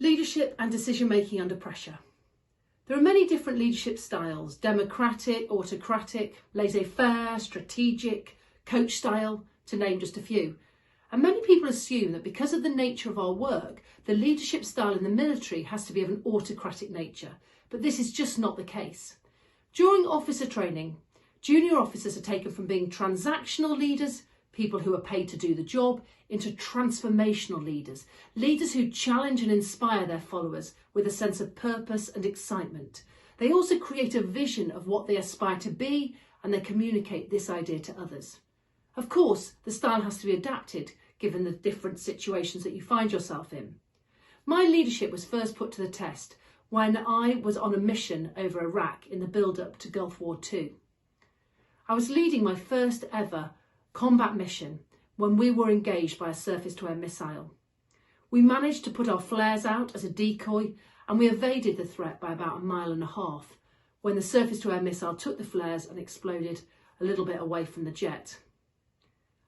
Leadership and decision-making under pressure. There are many different leadership styles: democratic, autocratic, laissez-faire, strategic, coach style, to name just a few. And many people assume that because of the nature of our work, the leadership style in the military has to be of an autocratic nature. But this is just not the case. During officer training, junior officers are taken from being transactional leaders, people who are paid to do the job, into transformational leaders, leaders who challenge and inspire their followers with a sense of purpose and excitement. They also create a vision of what they aspire to be, and they communicate this idea to others. Of course, the style has to be adapted given the different situations that you find yourself in. My leadership was first put to the test when I was on a mission over Iraq in the build-up to Gulf War II. I was leading my first ever combat mission when we were engaged by a surface-to-air missile. We managed to put our flares out as a decoy, and we evaded the threat by about 1.5 miles when the surface-to-air missile took the flares and exploded a little bit away from the jet.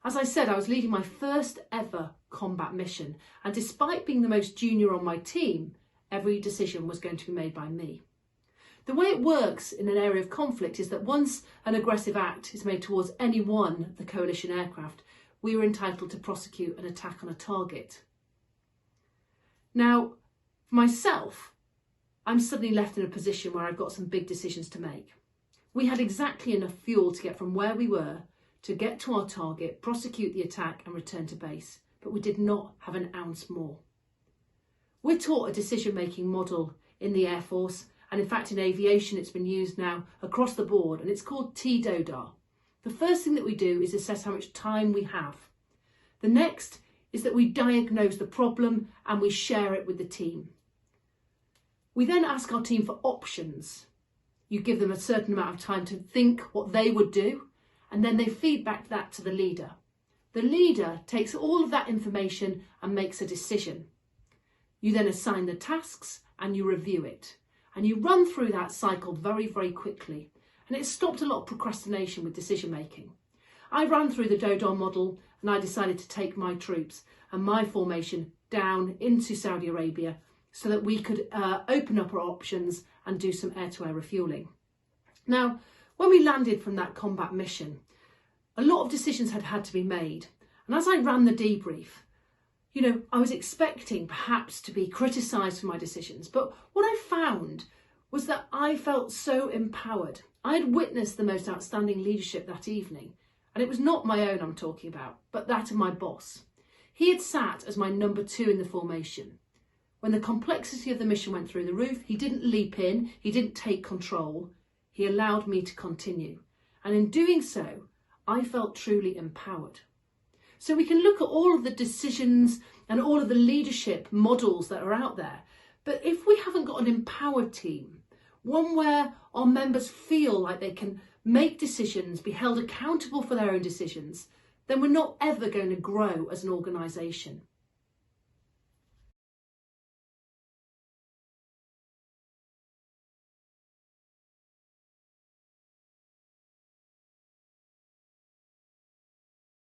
As I said, I was leading my first ever combat mission, and despite being the most junior on my team, every decision was going to be made by me. The way it works in an area of conflict is that once an aggressive act is made towards any one of the coalition aircraft, we were entitled to prosecute an attack on a target. Now, for myself, I'm suddenly left in a position where I've got some big decisions to make. We had exactly enough fuel to get from where we were to get to our target, prosecute the attack and return to base, but we did not have an ounce more. We're taught a decision-making model in the Air Force, and in fact in aviation it's been used now across the board, and it's called TDODAR. The first thing that we do is assess how much time we have. The next is that we diagnose the problem and we share it with the team. We then ask our team for options. You give them a certain amount of time to think what they would do, and then they feed back that to the leader. The leader takes all of that information and makes a decision. You then assign the tasks and you review it. And you run through that cycle very, very quickly. And it stopped a lot of procrastination with decision making. I ran through the DODAR model and I decided to take my troops and my formation down into Saudi Arabia so that we could open up our options and do some air-to-air refuelling. Now, when we landed from that combat mission, a lot of decisions had to be made. And as I ran the debrief, I was expecting perhaps to be criticised for my decisions. But what I found was that I felt so empowered. I had witnessed the most outstanding leadership that evening. And it was not my own I'm talking about, but that of my boss. He had sat as my number 2 in the formation. When the complexity of the mission went through the roof, he didn't leap in, he didn't take control. He allowed me to continue. And in doing so, I felt truly empowered. So we can look at all of the decisions and all of the leadership models that are out there. But if we haven't got an empowered team, one where our members feel like they can make decisions, be held accountable for their own decisions, then we're not ever going to grow as an organisation.